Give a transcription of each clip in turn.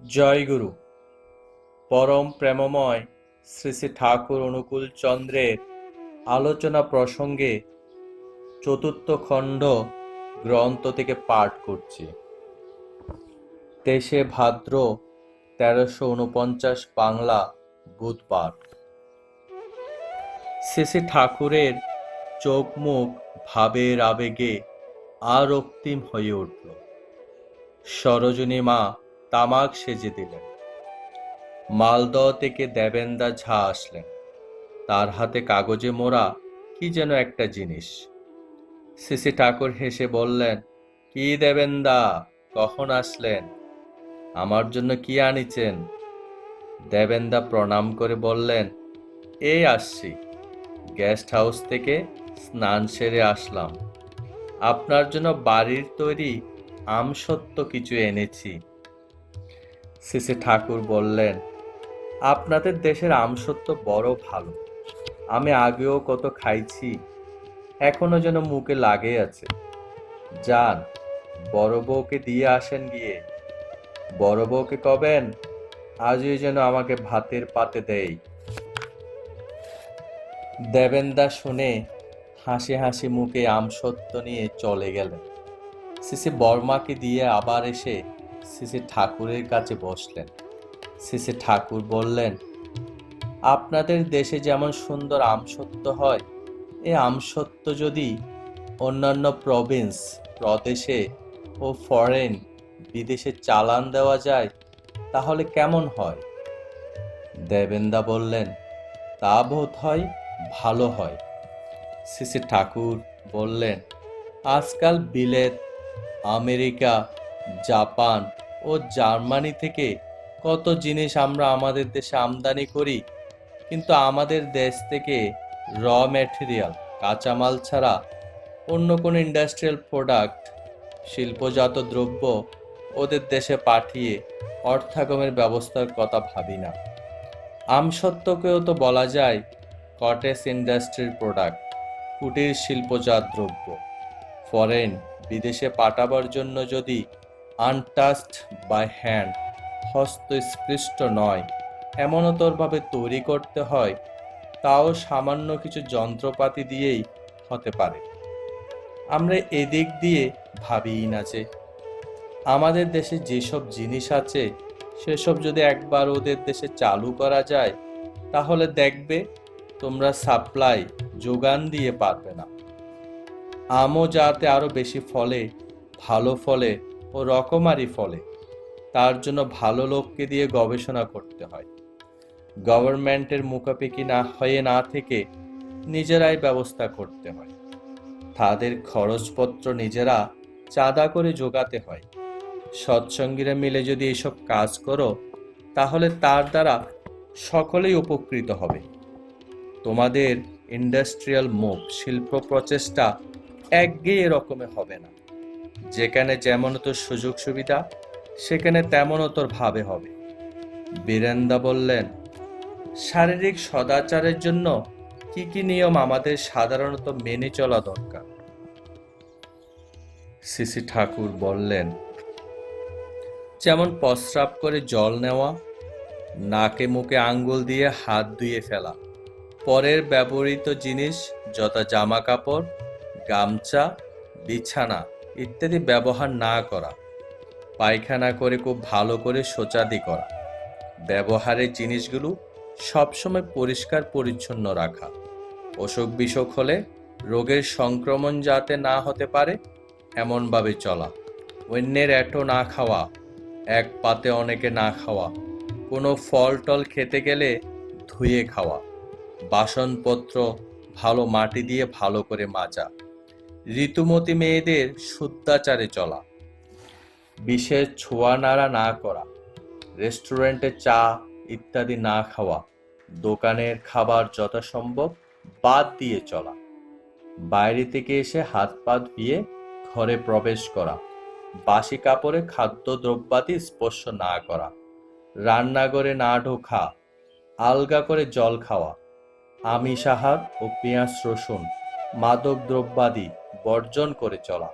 জয়গুরু। পরম প্রেমময় শ্রী শ্রী ঠাকুর অনুকূল চন্দ্রের আলোচনা প্রসঙ্গে চতুর্থ খণ্ড গ্রন্থ থেকে পাঠ করছি। 23 ভাদ্র 1349 বাংলা, বুধবার। শ্রী শ্রী ঠাকুরের চোখ মুখ ভাবের আবেগে আর রক্তিম হয়ে উঠল। সরোজিনী মা তামাক সেজে দিলেন। মালদহ থেকে দেবেন্দা ঝা আসলেন। তার হাতে কাগজে মোড়া কি যেন একটা জিনিস। শ্রী শ্রী ঠাকুর হেসে বললেন, কি দেবেন্দা, কখন আসলেন? আমার জন্য কি আনিছেন? দেবেন্দা প্রণাম করে বললেন, এই আসছি, গেস্ট হাউস থেকে স্নান সেরে আসলাম। আপনার জন্য বাড়ির তৈরি আমসত্ত্ব কিছু এনেছি। শ্রী শ্রী ঠাকুর বললেন, আপনাদের দেশের আমসত্ত্ব বড় ভালো। আমি আগেও কত খাইছি, এখনো যেন মুখে লাগে আছে। যান, বড় বউকে দিয়ে আসেন গিয়ে। বড় বউকে কবেন আজই যেন আমাকে ভাতের পাতে দেয়। দেবেন্দা শুনে হাসি হাসি মুখে আমসত্ত্ব নিয়ে চলে গেলেন। শ্রী বর্মাকে দিয়ে আবার এসে শ্রী ঠাকুরের কাছে বসলেন। শ্রী ঠাকুর বললেন, আপনাদের দেশে যেমন সুন্দর আমসত্ত্ব হয়, এই আমসত্ত্ব যদি অন্যান্য প্রদেশে ও ফরেন বিদেশে চালান দেওয়া যায় তাহলে কেমন হয়? দেবেন্দা বললেন, তা বোধ হয় ভালো হয়। শ্রী ঠাকুর বললেন, আজকাল বিলেত, আমেরিকা, জাপান ও জার্মানি থেকে কত জিনিস আমরা আমাদের দেশে আমদানি করি, কিন্তু আমাদের দেশ থেকে র ম্যাটেরিয়াল, কাঁচামাল ছাড়া অন্য কোনো ইন্ডাস্ট্রিয়াল প্রোডাক্ট, শিল্পজাত দ্রব্য ওদের দেশে পাঠিয়ে অর্থাগমের ব্যবস্থার কথা ভাবি না। আমসত্ত্বকেও তো বলা যায় কটেজ ইন্ডাস্ট্রির প্রোডাক্ট, কুটির শিল্পজাত দ্রব্য। ফরেন বিদেশে পাঠাবার জন্য যদি আনটাচড বাই হ্যান্ড, হস্তস্পৃষ্ট নয় এমনতরভাবে তৈরি করতে হয়, তাও সামান্য কিছু যন্ত্রপাতি দিয়েই হতে পারে। আমরা এদিক দিয়ে ভাবিই না যে আমাদের দেশে যেসব জিনিস আছে সেসব যদি একবার ওদের দেশে চালু করা যায় তাহলে দেখবে তোমরা সাপ্লাই যোগান দিয়ে পারবে না। আমও যাতে আরো বেশি ফলে, ভালো ফলে ও রকমারি ফলে, তার জন্য ভালো লোককে দিয়ে গবেষণা করতে হয়। গভর্নমেন্টের মুখাপেক্ষি না থেকে নিজেরাই ব্যবস্থা করতে হয়। তাদের খরচপত্র নিজেরা চাঁদা করে জোগাতে হয়। সৎসঙ্গীরা মিলে যদি এসব কাজ করো তাহলে তার দ্বারা সকলেই উপকৃত হবে। তোমাদের ইন্ডাস্ট্রিয়াল মুভ, শিল্প প্রচেষ্টা একঘেয়ে রকমের হবে না। যেখানে যেমন তোর সুযোগ সুবিধা সেখানে তেমনও তোর ভাবে হবে। বীরেন্দা বললেন, শারীরিক সদাচারের জন্য কি কি নিয়ম আমাদের সাধারণত মেনে চলা দরকার? শ্রী ঠাকুর বললেন, যেমন প্রস্রাব করে জল নেওয়া, নাকে মুখে আঙ্গুল দিয়ে হাত ধুয়ে ফেলা, পরের ব্যবহৃত জিনিস যথা জামা কাপড়, গামছা, বিছানা ইত্যাদি ব্যবহার না করা, পায়খানা করে খুব ভালো করে শৌচাদি করা, ব্যবহারের জিনিসগুলো সবসময় পরিষ্কার পরিচ্ছন্ন রাখা, অসুখ বিসুখ হলে রোগের সংক্রমণ যাতে না হতে পারে এমনভাবে চলা, অন্যের এঁটো না খাওয়া, এক পাতে অনেকে না খাওয়া, কোনো ফল টল খেতে গেলে ধুয়ে খাওয়া, বাসনপত্র ভালো মাটি দিয়ে ভালো করে মাজা, ঋতুমতী মেয়েদের শুদ্ধাচারে চলা, বিশেষ ছোঁয়া নাড়া না করা, রেস্টুরেন্টে চা ইত্যাদি না খাওয়া, দোকানের খাবার যথাসম্ভব বাদ দিয়ে চলা, বাইরে থেকে এসে হাত পা ধুয়ে ঘরে প্রবেশ করা, বাসি কাপড়ে খাদ্য দ্রব্যাদি স্পর্শ না করা, রান্নাঘরে না ঢোকা, আলগা করে জল খাওয়া, আমিষ আহার ও পেঁয়াজ রসুন মাদক দ্রব্যাদি বর্জন করে চলা,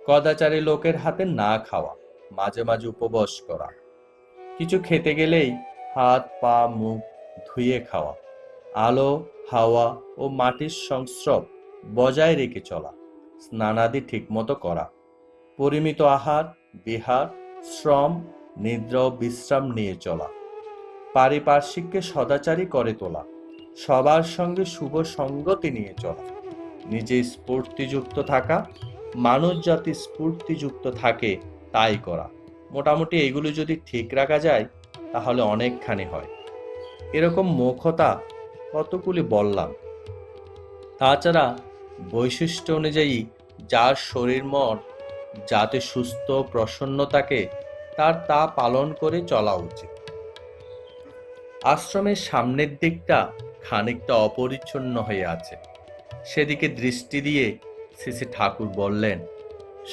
কদাচারী লোকের হাতে না খাওয়া, মাঝে মাঝে উপবাস করা, কিছু খেতে গেলেই হাত পা মুখ ধুয়ে খাওয়া, আলো হাওয়া ও মাটির সংস্রব বজায় রেখে চলা, স্নানাদি ঠিকমতো করা, পরিমিত আহার বিহার শ্রম নিদ্রা ও বিশ্রাম নিয়ে চলা, পারিপার্শ্বিককে সদাচারী করে তোলা, সবার সঙ্গে শুভ সঙ্গতি নিয়ে চলা, নিজে স্ফূর্তিযুক্ত থাকা, মানুষ জাতি স্ফূর্তিযুক্ত থাকে তাই করা। মোটামুটি এগুলো যদি ঠিক রাখা যায় তাহলে অনেকখানি হয়। এরকম মুখতা কতগুলি বললাম। তাছাড়া বৈশিষ্ট্য অনুযায়ী যার শরীর মন যাতে সুস্থ প্রসন্ন থাকে তার তা পালন করে চলা উচিত। আশ্রমের সামনের দিকটা খানিকটা অপরিচ্ছন্ন হয়ে আছে, সেদিকে দৃষ্টি দিয়ে শ্রী ঠাকুর বললেন,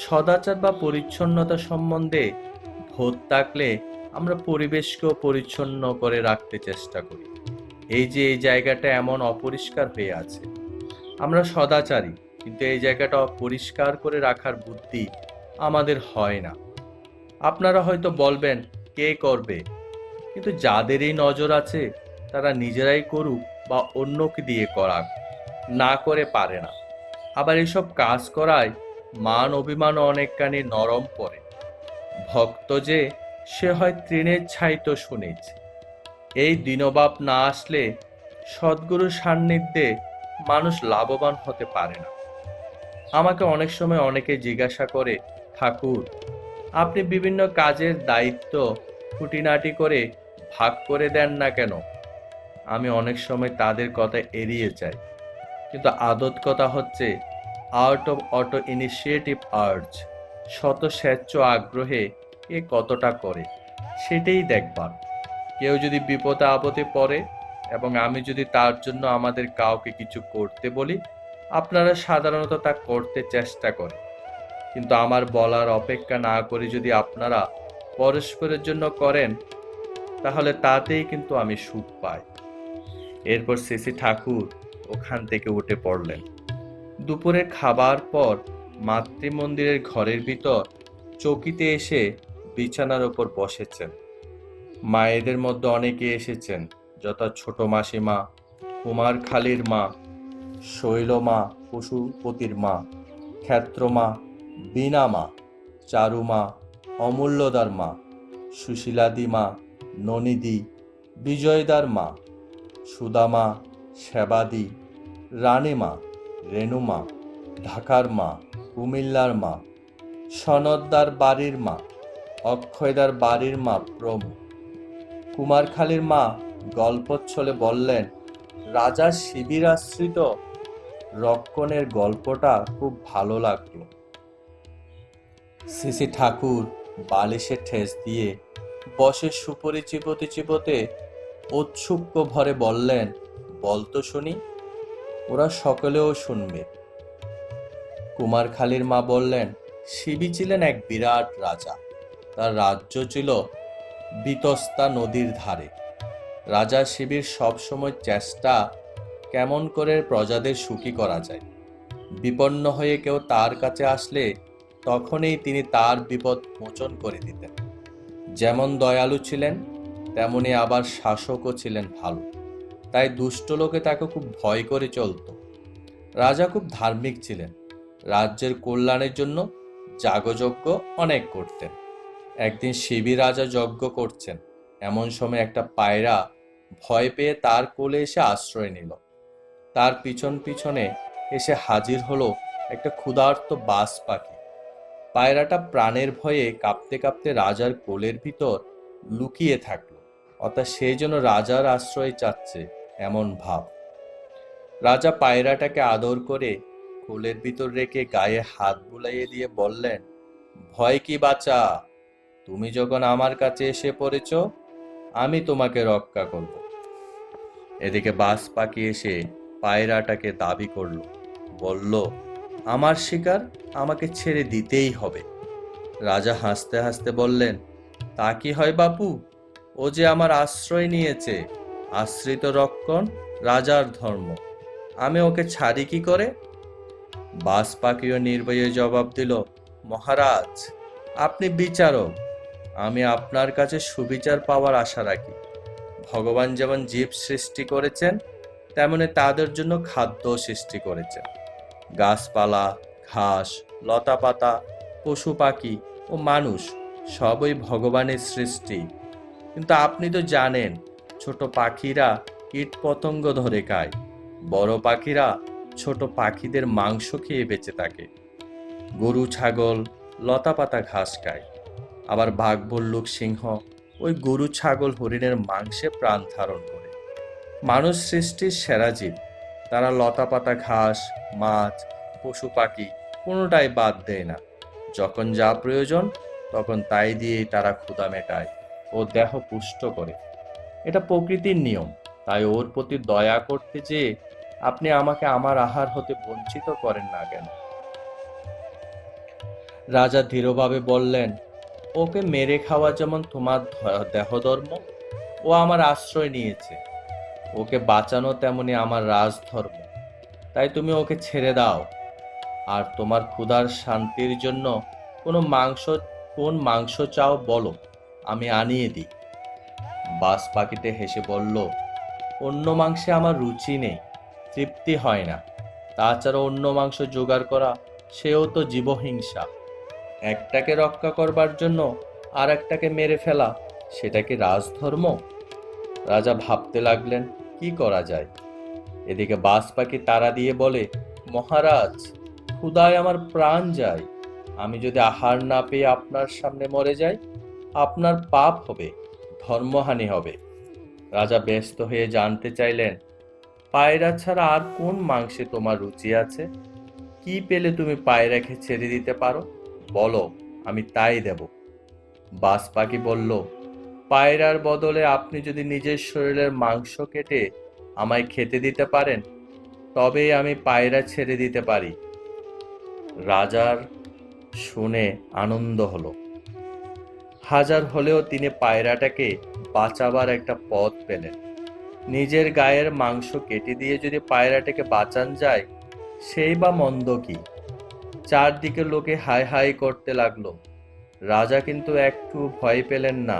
সদাচার বা পরিচ্ছন্নতা সম্বন্ধে বোধ থাকলে আমরা পরিবেশকেও পরিচ্ছন্ন করে রাখতে চেষ্টা করি। এই যে এই জায়গাটা এমন অপরিষ্কার হয়ে আছে, আমরা সদাচারী, কিন্তু এই জায়গাটা পরিষ্কার করে রাখার বুদ্ধি আমাদের হয় না। আপনারা হয়তো বলবেন কে করবে, কিন্তু যাদের এই নজর আছে তারা নিজেরাই করুক বা অন্যকে দিয়ে করাক, না করে পারে না। আবার এসব কাজ করায় মান অভিমানও অনেকখানি নরম পড়ে। ভক্ত যে সে হয় তৃণের ছাই তো শুনেছি। এই দিনবাপ না আসলে সদ্গুরুর সান্নিধ্যে মানুষ লাভবান হতে পারে না। আমাকে অনেক সময় অনেকে জিজ্ঞাসা করে, ঠাকুর আপনি বিভিন্ন কাজের দায়িত্ব খুঁটিনাটি করে ভাগ করে দেন না কেন? আমি অনেক সময় তাদের কথা এড়িয়ে যাই, কিন্তু আদত কথা হচ্ছে art of auto initiative urge, শত স্বেচ্ছ আগ্রহে এ কতটা করে সেটাই দেখবার। কেউ যদি বিপদে আপদে পড়ে এবং আমি যদি তার জন্য আমাদের কাউকে কিছু করতে বলি, আপনারা সাধারণত তা করতে চেষ্টা করেন, কিন্তু আমার বলার অপেক্ষা না করে যদি আপনারা পরস্পরের জন্য করেন তাহলে তাতেই কিন্তু আমি সুখ পাই। এরপর শ্রী ঠাকুর ওখান থেকে উঠে পড়লেন। দুপুরে খাবার পর মাতৃমন্দিরের ঘরের ভিতর চৌকিতে এসে বিছানার ওপর বসেছেন। মায়েদের মধ্যে অনেকে এসেছেন, যথা ছোট মাসিমা, কুমারখালীর মা, শৈলমা, পশুপতির মা, ক্ষেত্রমা, বীণা মা, চারুমা, অমূল্যদার মা, সুশীলাদি মা, ননিদি, বিজয়দার মা, সুদামা, সেবাদি, রানীমা, রেণুমা, ঢাকার মা, কুমিল্লার মা, সনদদার বাড়ির মা, অক্ষয়দার বাড়ির মা প্রমুখ। কুমারখালীর মা গল্পচ্ছলে বললেন, রাজা শিবির আশ্রিত রক্ষণের গল্পটা খুব ভালো লাগলো। শ্রী ঠাকুর বালিশে ঠেস দিয়ে বসে সুপরি চিবোতে চিবোতে ঔৎসুক্য ভরে বললেন, বলতো শুনি। ওরা সকলেও শুনবে। কুমারখালীর মা বললেন, শিবি ছিলেন এক বিরাট রাজা। তার রাজ্য ছিল বিতস্তা নদীর ধারে। রাজা শিবির সবসময় চেষ্টা কেমন করে প্রজাদের সুখী করা যায়। বিপন্ন হয়ে কেউ তার কাছে আসলে তখনই তিনি তার বিপদ মোচন করে দিতেন। যেমন দয়ালু ছিলেন তেমনি আবার শাসকও ছিলেন ভালো, তাই দুষ্ট লোকে তাকে খুব ভয় করে চলত। রাজা খুব ধার্মিক ছিলেন, রাজ্যের কল্যাণের জন্য যাগযজ্ঞ অনেক করতেন। একদিন শিবি রাজা যজ্ঞ করছেন, এমন সময় একটা পায়রা ভয় পেয়ে তার কোলে এসে আশ্রয় নিল। তার পিছন পিছনে এসে হাজির হলো একটা ক্ষুধার্ত বাজ পাখি। পায়রাটা প্রাণের ভয়ে কাঁপতে কাঁপতে রাজার কোলের ভিতর লুকিয়ে থাকলো, অর্থাৎ সে যেন রাজার আশ্রয় চাচ্ছে এমন ভাব। রাজা পায়রাটাকে আদর করে কোলের ভিতর রেখে গায়ে হাত বুলাইয়ে দিয়ে বললেন, ভয় কি বাঁচা, তুমি যখন আমার কাছে এসে পড়েছ আমি তোমাকে রক্ষা করব। এদিকে বাজ পাখি এসে পায়রাটাকে দাবি করলো, বলল, আমার শিকার আমাকে ছেড়ে দিতেই হবে। রাজা হাসতে হাসতে বললেন, তা কি হয় বাপু, ও যে আমার আশ্রয় নিয়েছে, আশ্রিত রক্ষণ রাজার ধর্ম, আমি ওকে ছাড়ি কি করে? বাজ পাখিও নির্ভয়ে জবাব দিল, মহারাজ আপনি বিচারক, আমি আপনার কাছে সুবিচার পাওয়ার আশা রাখি। ভগবান যেমন জীব সৃষ্টি করেছেন, তেমনি তাদের জন্য খাদ্য সৃষ্টি করেছেন। গাছপালা, ঘাস, লতাপাতা, পশু পাখি ও মানুষ সবই ভগবানের সৃষ্টি। কিন্তু আপনি তো জানেন, ছোট পাখিরা কীট পতঙ্গ ধরে খায়, বড় পাখিরা ছোট পাখিদের মাংস খেয়ে বেঁচে থাকে। গরু ছাগল লতাপাতা ঘাস খায়, আবার বাঘ ভাল্লুক সিংহ ওই গরু ছাগল হরিণের মাংসে প্রাণ ধারণ করে। মানুষ সৃষ্টির সেরা জীব, তারা লতাপাতা ঘাস, মাছ, পশু পাখি কোনোটাই বাদ দেয় না। যখন যা প্রয়োজন তখন তাই দিয়েই তারা ক্ষুধা মেটায় ও দেহ পুষ্ট করে। এটা প্রকৃতির নিয়ম, তাই ওর প্রতি দয়া করতে যেয়ে আপনি আমাকে আমার আহার হতে বঞ্চিত করেন না কেন? রাজা ধীরভাবে বললেন, ওকে মেরে খাওয়া যেমন তোমার দেহধর্ম, ও আমার আশ্রয় নিয়েছে। ওকে বাঁচানো তেমনি আমার রাজধর্ম, তাই তুমি ওকে ছেড়ে দাও। আর তোমার ক্ষুধার শান্তির জন্য কোন মাংস চাও বলো, আমি আনিয়ে দিই। বাজ পাখিতে হেসে বলল, অন্য মাংসে আমার রুচি নেই, তৃপ্তি হয় না। তাছাড়া অন্য মাংস জোগাড় করা সেও তো জীবহিংসা। একটাকে রক্ষা করবার জন্য আর একটাকে মেরে ফেলা, সেটা কি রাজধর্ম? রাজা ভাবতে লাগলেন কি করা যায়। এদিকে বাজ পাখি তাড়া দিয়ে বলে, মহারাজ, ক্ষুধায় আমার প্রাণ যায়। আমি যদি আহার না পেয়ে আপনার সামনে মরে যাই, আপনার পাপ হবে, ধর্মহানি হবে। রাজা ব্যস্ত হয়ে জানতে চাইলেন, পায়রা ছাড়া আর কোন মাংসে তোমার রুচি আছে? কি পেলে তুমি পায়রাকে ছেড়ে দিতে পারো, বলো, আমি তাই দেব। বাজ পাখি বলল, পায়রার বদলে আপনি যদি নিজের শরীরের মাংস কেটে আমায় খেতে দিতে পারেন, তবেই আমি পায়রা ছেড়ে দিতে পারি। রাজার শুনে আনন্দ হলো। হাজার হলেও তিনি পায়রাটাকে বাঁচাবার একটা পথ পেলেন। নিজের গায়ের মাংস কেটে দিয়ে যদি পায়রাটাকে বাঁচান যায়, সেই বা মন্দ কি? চারদিকে লোকে হাই হাই করতে লাগলো। রাজা কিন্তু একটু ভয় পেলেন না।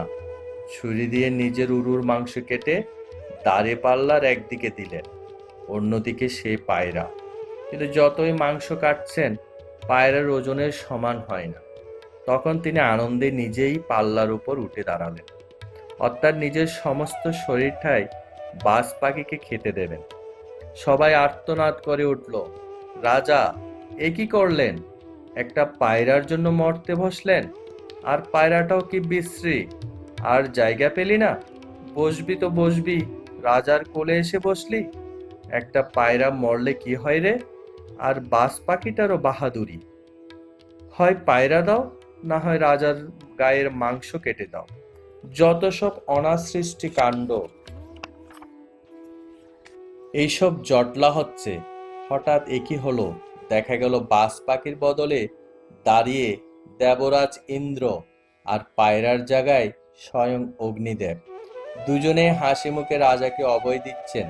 ছুরি দিয়ে নিজের উরুর মাংস কেটে দাঁড়িপাল্লার একদিকে দিলেন, অন্যদিকে সেই পায়রা। কিন্তু যতই মাংস কাটছেন, পায়রার ওজনের সমান হয় না। তখন তিনি আনন্দে নিজেই পাল্লার উপর উঠে দাঁড়ালেন, অর্থাৎ নিজের সমস্ত শরীরটাই বাজ পাখিকে খেতে দেবেন। সবাই আর্তনাদ করে উঠল, রাজা, এ কি করলেন? একটা পায়রার জন্য মরতে বসলেন? আর পায়রাটাও কি বিশ্রী, আর জায়গা পেলি না? বসবি তো বসবি, রাজার কোলে এসে বসলি। একটা পায়রা মরলে কি হয় রে? আর বাজ পাখিটারও বাহাদুরি। হয় পায়রা দাও, না হয় রাজার গায়ের মাংস কেটে দাও। যত সব অনাসৃষ্টি কাণ্ড। এইসব জটলা হচ্ছে, হঠাৎ একই হলো। দেখা গেল বাজ পাখির বদলে দাঁড়িয়ে দেবরাজ ইন্দ্র, আর পায়রার জায়গায় স্বয়ং অগ্নিদেব। দুজনে হাসি মুখে রাজাকে অভয় দিচ্ছেন।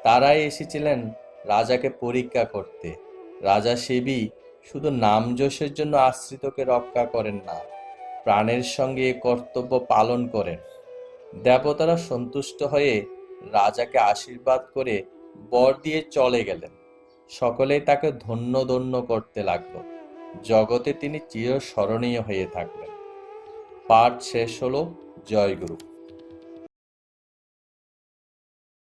তারাই এসেছিলেন রাজাকে পরীক্ষা করতে। রাজা শিবই শুধু নামযশের জন্য আশ্রিতকে রক্ষা করেন না, প্রাণের সঙ্গে এ কর্তব্য পালন করেন। দেবতারা সন্তুষ্ট হয়ে রাজাকে আশীর্বাদ করে বর দিয়ে চলে গেলেন। সকলেই তাকে ধন্য ধন্য করতে লাগলো। জগতে তিনি চিরস্মরণীয় হয়ে থাকলেন। পাঠ শেষ হলো। জয় গুরু।